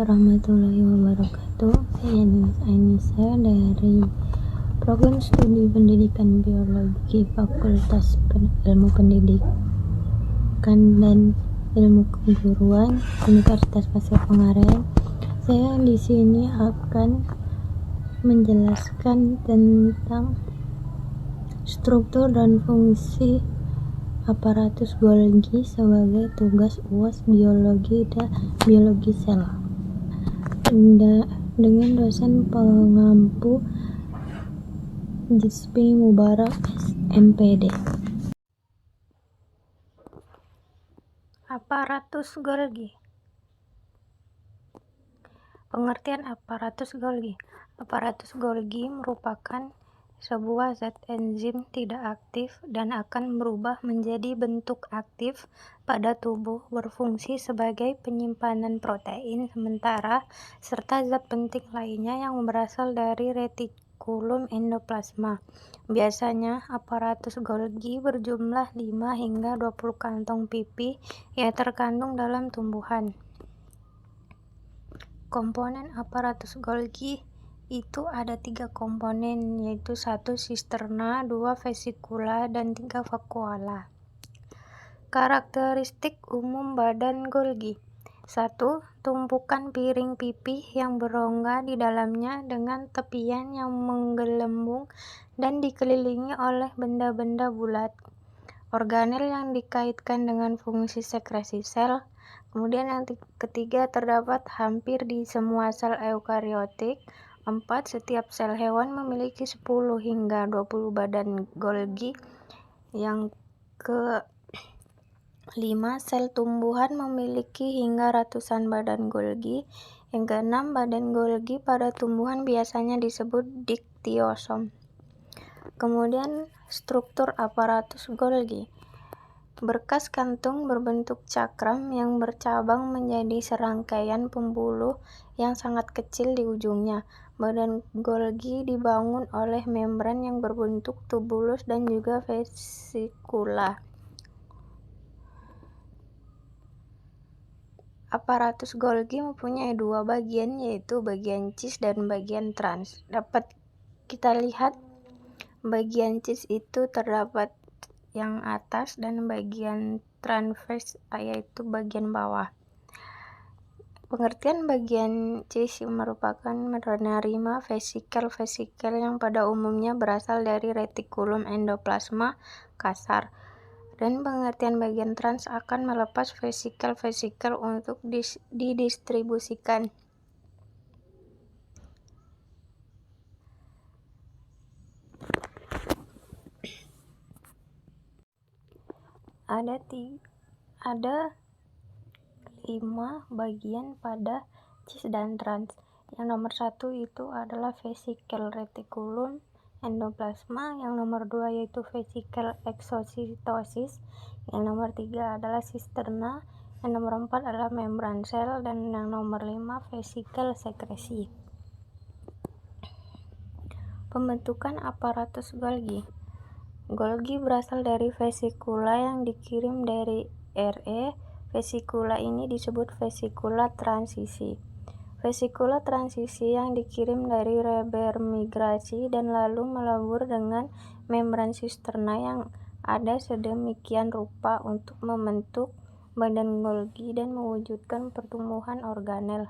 warahmatullahi wabarakatuh. Saya Ainisa dari Program Studi Pendidikan Biologi Fakultas Ilmu Pendidikan dan Ilmu Keguruan Universitas Pasir Pengareng. Saya di sini akan menjelaskan tentang struktur dan fungsi aparatus Golgi sebagai tugas UAS biologi sel dengan dosen pengampu Jispi Mubarak MPD. Aparatus Golgi. Pengertian aparatus Golgi. Aparatus Golgi merupakan sebuah zat enzim tidak aktif dan akan berubah menjadi bentuk aktif pada tubuh, berfungsi sebagai penyimpanan protein sementara serta zat penting lainnya yang berasal dari retikulum endoplasma. Biasanya aparatus Golgi berjumlah 5 hingga 20 kantong pipi yang terkandung dalam tumbuhan. Komponen aparatus Golgi itu ada 3 komponen, yaitu 1 sisterna, 2 vesikula, dan 3 vakuola. Karakteristik umum badan Golgi. 1. Tumpukan piring pipi yang berongga di dalamnya dengan tepian yang menggelembung dan dikelilingi oleh benda-benda bulat. Organel yang dikaitkan dengan fungsi sekresi sel. Kemudian yang ketiga, terdapat hampir di semua sel eukariotik. 4. Setiap sel hewan memiliki 10 hingga 20 badan Golgi. Yang ke-5, sel tumbuhan memiliki hingga ratusan badan Golgi. Yang ke-6, badan Golgi pada tumbuhan biasanya disebut diktiosom. Kemudian struktur aparatus Golgi. Berkas kantung berbentuk cakram yang bercabang menjadi serangkaian pembuluh yang sangat kecil di ujungnya. Badan Golgi dibangun oleh membran yang berbentuk tubulus dan juga vesikula. Aparatus Golgi mempunyai 2 bagian, yaitu bagian cis dan bagian trans. Dapat kita lihat bagian cis itu terdapat yang atas dan bagian transvers yaitu bagian bawah. Pengertian bagian cis merupakan menerima vesikel yang pada umumnya berasal dari retikulum endoplasma kasar, dan pengertian bagian trans akan melepas vesikel untuk didistribusikan. Ada 5 bagian pada cis dan trans. Yang nomor 1 itu adalah vesikel retikulum endoplasma, yang nomor 2 yaitu vesikel eksositosis, yang nomor 3 adalah sisterna, yang nomor 4 adalah membran sel, dan yang nomor 5 vesikel sekresi. Pembentukan aparatus Golgi. Golgi berasal dari vesikula yang dikirim dari RE. Vesikula ini disebut vesikula transisi. Vesikula transisi yang dikirim dari rebermigrasi dan lalu melebur dengan membran sisterna yang ada sedemikian rupa untuk membentuk badan Golgi dan mewujudkan pertumbuhan organel.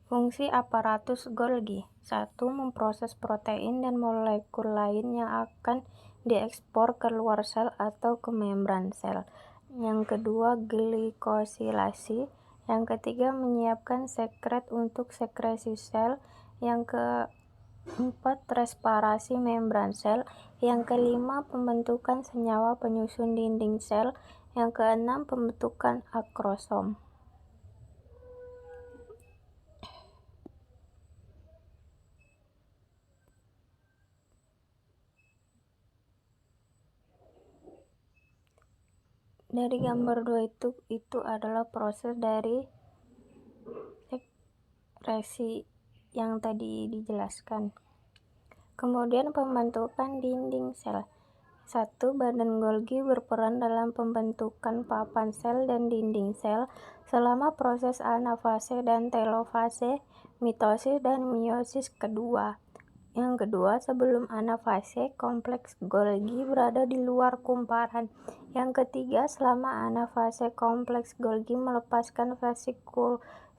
Fungsi aparatus Golgi. 1. Memproses protein dan molekul lain yang akan diekspor ke luar sel atau ke membran sel. Yang kedua, glikosilasi. Yang ketiga, menyiapkan sekret untuk sekresi sel. Yang keempat, respirasi membran sel. Yang kelima, pembentukan senyawa penyusun dinding sel. Yang keenam, pembentukan akrosom. Dari gambar 2 itu adalah proses dari sekresi yang tadi dijelaskan. Kemudian pembentukan dinding sel. 1. Badan Golgi berperan dalam pembentukan papan sel dan dinding sel selama proses anafase dan telofase, mitosis dan meiosis kedua. Yang kedua, sebelum anafase, kompleks Golgi berada di luar kumparan. Yang ketiga, selama anafase, kompleks Golgi melepaskan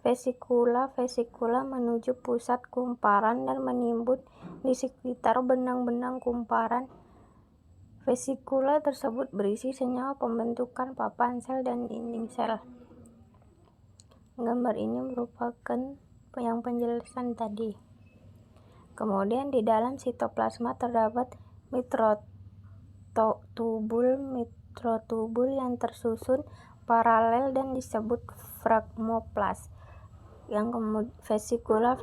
vesikula menuju pusat kumparan dan menimbun di sekitar benang-benang kumparan. Vesikula tersebut berisi senyawa pembentukan papan sel dan dinding sel. Gambar ini merupakan yang penjelasan tadi. Kemudian di dalam sitoplasma terdapat mikrotubul yang tersusun paralel dan disebut fragmoplas. Vesikula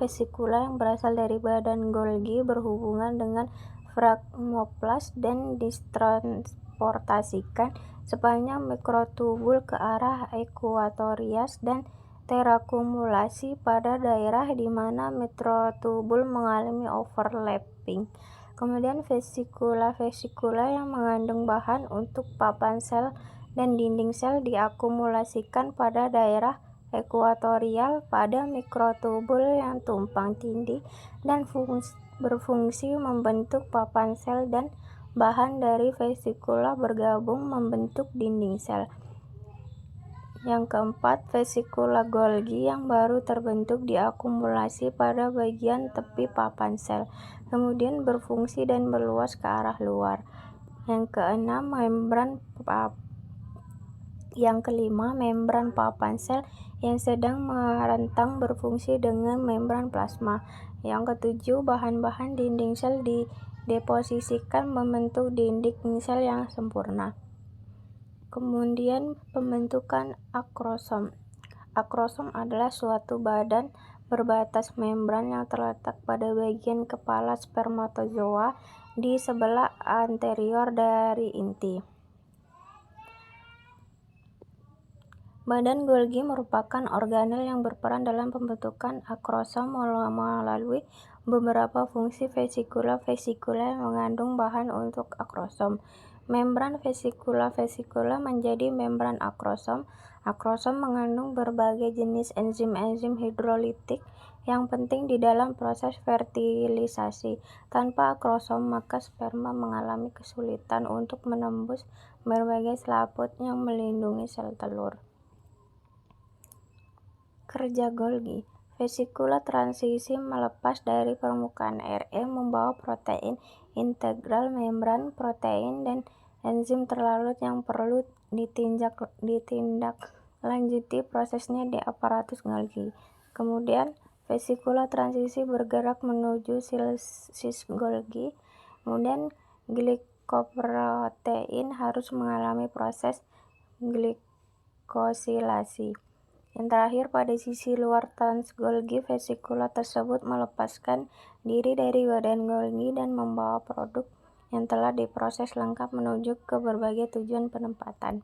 yang berasal dari badan Golgi berhubungan dengan fragmoplas dan ditransportasikan sepanjang mikrotubul ke arah ekuatorias dan terakumulasi pada daerah di mana mikrotubul mengalami overlapping. Kemudian vesikula yang mengandung bahan untuk papan sel dan dinding sel diakumulasikan pada daerah ekuatorial pada mikrotubul yang tumpang tindih dan berfungsi membentuk papan sel, dan bahan dari vesikula bergabung membentuk dinding sel. Yang keempat, vesikula Golgi yang baru terbentuk diakumulasi pada bagian tepi papan sel, kemudian berfungsi dan meluas ke arah luar. Yang kelima, membran papan sel yang sedang merentang berfungsi dengan membran plasma. Yang ketujuh, bahan-bahan dinding sel dideposisikan membentuk dinding sel yang sempurna. Kemudian pembentukan akrosom. Akrosom adalah suatu badan berbatas membran yang terletak pada bagian kepala spermatozoa di sebelah anterior dari inti. Badan Golgi merupakan organel yang berperan dalam pembentukan akrosom melalui beberapa fungsi vesikula yang mengandung bahan untuk akrosom. Membran vesikula menjadi membran akrosom. Akrosom mengandung berbagai jenis enzim hidrolitik yang penting di dalam proses fertilisasi. Tanpa akrosom, maka sperma mengalami kesulitan untuk menembus berbagai selaput yang melindungi sel telur. Kerja Golgi. Vesikula transisi melepas dari permukaan RE membawa protein integral, membran, protein, dan enzim terlarut yang perlu ditindaklanjuti prosesnya di aparatus Golgi. Kemudian vesikula transisi bergerak menuju sis Golgi. Kemudian glikoprotein harus mengalami proses glikosilasi. Yang terakhir, pada sisi luar trans Golgi, vesikula tersebut melepaskan diri dari badan Golgi dan membawa produk yang telah diproses lengkap menuju ke berbagai tujuan penempatan.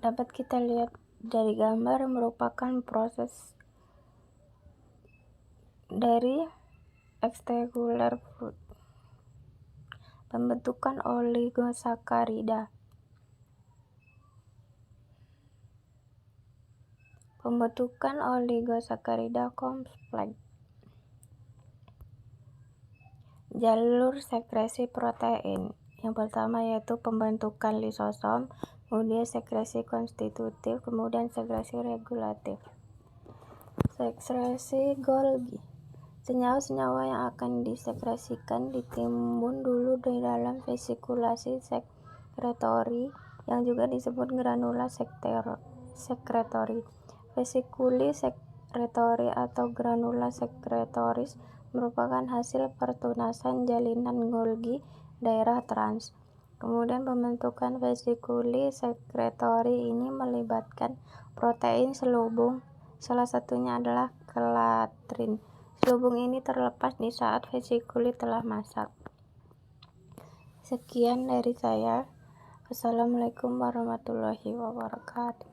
Dapat kita lihat dari gambar merupakan proses dari ekstraseluler pembentukan oligosakarida. Pembentukan oligosakarida kompleks. Jalur sekresi protein. Yang pertama yaitu pembentukan lisosom, kemudian sekresi konstitutif, kemudian sekresi regulatif. Sekresi Golgi. Senyawa-senyawa yang akan disekresikan ditimbun dulu di dalam vesikulasi sekretori yang juga disebut granula sekretori. Vesikuli sekretori atau granula sekretoris merupakan hasil pertunasan jalinan Golgi daerah trans. Kemudian pembentukan vesikuli sekretori ini melibatkan protein selubung, salah satunya adalah kelatrin. Selubung ini terlepas di saat vesikuli telah masak. Sekian dari saya. Wassalamualaikum warahmatullahi wabarakatuh.